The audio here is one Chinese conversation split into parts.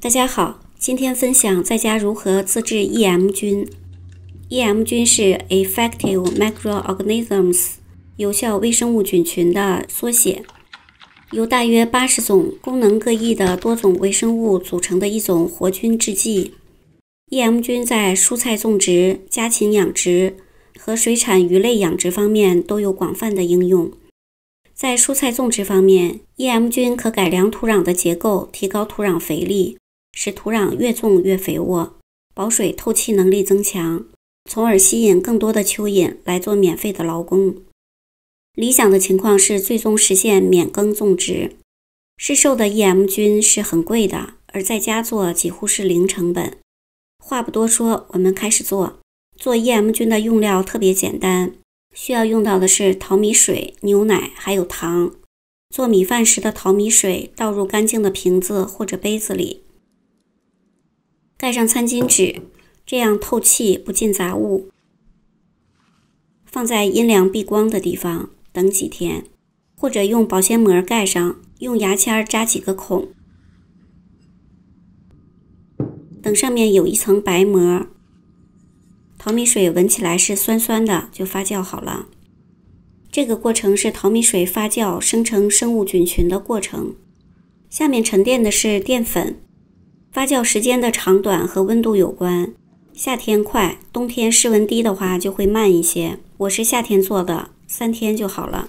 大家好，今天分享在家如何自制 EM 菌。EM 菌是 Effective Microorganisms 有效微生物菌群的缩写，由大约80种功能各异的多种微生物组成的一种活菌制剂。EM 菌在蔬菜种植、家禽养殖和水产鱼类养殖方面都有广泛的应用。在蔬菜种植方面， EM 菌可改良土壤的结构，提高土壤肥力，使土壤越种越肥沃，保水透气能力增强，从而吸引更多的蚯蚓来做免费的劳工。理想的情况是最终实现免耕种植。市售的 EM 菌是很贵的，而在家做几乎是零成本。话不多说，我们开始做。做 EM 菌的用料特别简单，需要用到的是淘米水、牛奶还有糖。做米饭时的淘米水倒入干净的瓶子或者杯子里，盖上餐巾纸，这样透气不进杂物。放在阴凉避光的地方等几天，或者用保鲜膜盖上，用牙签扎几个孔，等上面有一层白膜，淘米水闻起来是酸酸的，就发酵好了。这个过程是淘米水发酵生成生物菌群的过程。下面沉淀的是淀粉，发酵时间的长短和温度有关，夏天快，冬天室温低的话就会慢一些。我是夏天做的，3天就好了。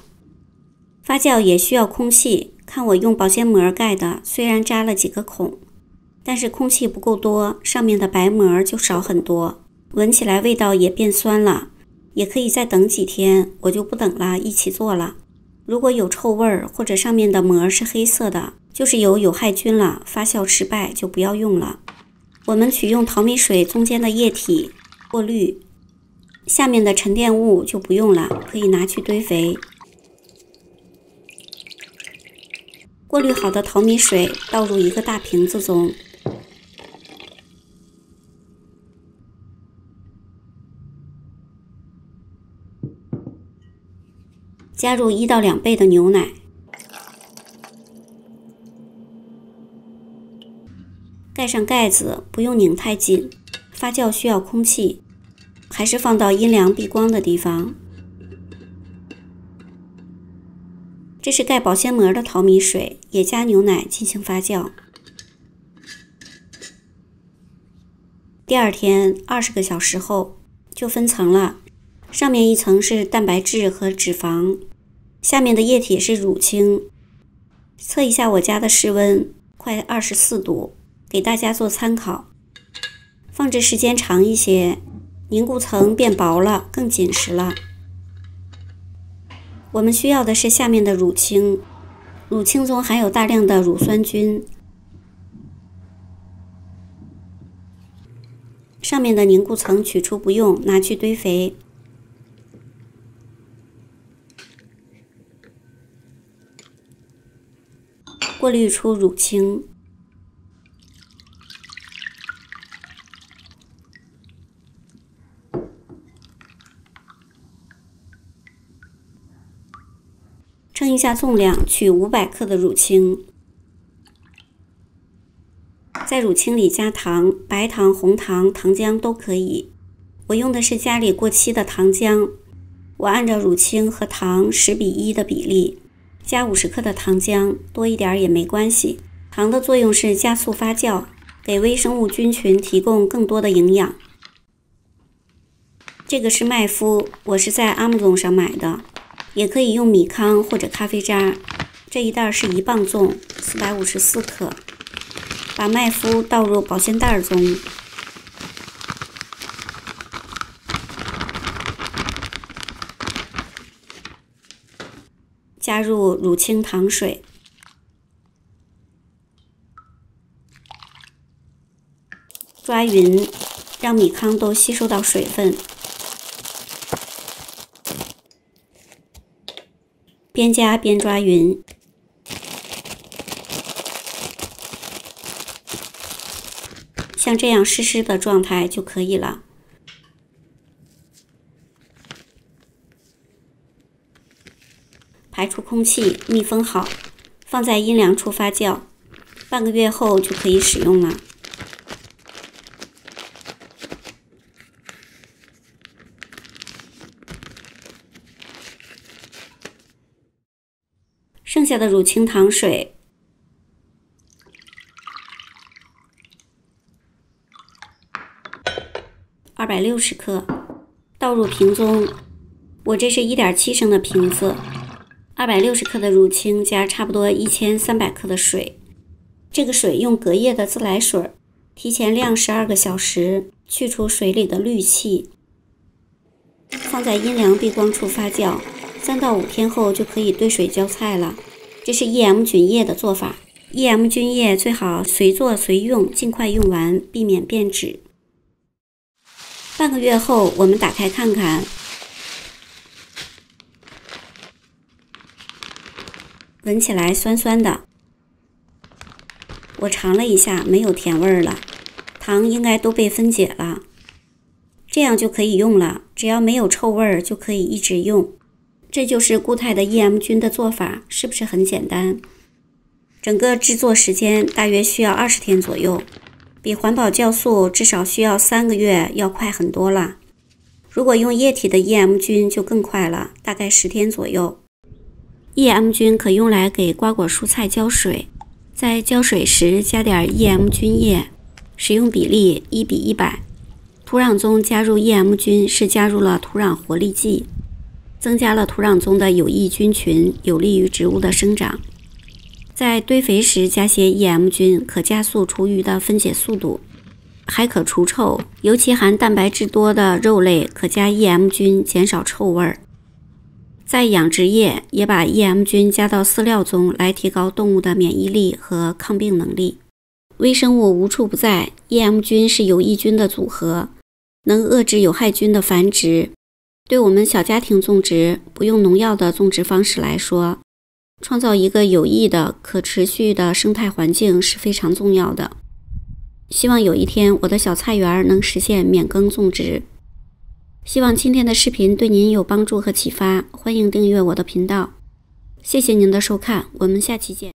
发酵也需要空气，看我用保鲜膜盖的，虽然扎了几个孔，但是空气不够多，上面的白膜就少很多，闻起来味道也变酸了。也可以再等几天，我就不等了，一起做了。如果有臭味儿或者上面的膜是黑色的，就是有害菌了，发酵失败就不要用了。我们取用淘米水中间的液体过滤，下面的沉淀物就不用了，可以拿去堆肥。过滤好的淘米水倒入一个大瓶子中，加入1到2杯的牛奶，盖上盖子，不用拧太紧，发酵需要空气，还是放到阴凉避光的地方。这是盖保鲜膜的淘米水，也加牛奶进行发酵。第二天20个小时后就分层了，上面一层是蛋白质和脂肪，下面的液体是乳清。测一下我家的室温，快24度，给大家做参考。放置时间长一些，凝固层变薄了，更紧实了。我们需要的是下面的乳清，乳清中含有大量的乳酸菌，上面的凝固层取出不用，拿去堆肥。过滤出乳清，称一下重量，取500克的乳清，在乳清里加糖，白糖、红糖、糖浆都可以。我用的是家里过期的糖浆，我按照乳清和糖10:1的比例，加50克的糖浆，多一点也没关系。糖的作用是加速发酵，给微生物菌群提供更多的营养。这个是麦麸，我是在 Amazon 上买的，也可以用米糠或者咖啡渣。这一袋是1磅重，454克。把麦麸倒入保鲜袋中，加入乳清糖水，抓匀，让米糠都吸收到水分。边加边抓匀。像这样湿湿的状态就可以了。排出空气，密封好，放在阴凉处发酵。半个月后就可以使用了。剩下的乳清糖水260克，倒入瓶中。我这是1.7升的瓶子，260克的乳清加差不多1300克的水。这个水用隔夜的自来水，提前晾12个小时，去除水里的氯气，放在阴凉避光处发酵。3到5天后就可以兑水浇菜了。这是 EM 菌液的做法。EM 菌液最好随做随用，尽快用完，避免变质。半个月后，我们打开看看，闻起来酸酸的。我尝了一下，没有甜味了，糖应该都被分解了。这样就可以用了，只要没有臭味就可以一直用。这就是固态的 EM 菌的做法，是不是很简单？整个制作时间大约需要20天左右，比环保酵素至少需要3个月要快很多了。如果用液体的 EM 菌就更快了，大概10天左右。EM 菌可用来给瓜果蔬菜浇水，在浇水时加点 EM 菌液，使用比例1:100。土壤中加入 EM 菌是加入了土壤活力剂，增加了土壤中的有益菌群，有利于植物的生长。在堆肥时加些 EM 菌，可加速厨余的分解速度，还可除臭，尤其含蛋白质多的肉类可加 EM 菌，减少臭味。在养殖业也把 EM 菌加到饲料中，来提高动物的免疫力和抗病能力。微生物无处不在， EM 菌是有益菌的组合，能遏制有害菌的繁殖。对我们小家庭种植、不用农药的种植方式来说，创造一个有益的、可持续的生态环境是非常重要的。希望有一天我的小菜园能实现免耕种植。希望今天的视频对您有帮助和启发，欢迎订阅我的频道。谢谢您的收看，我们下期见。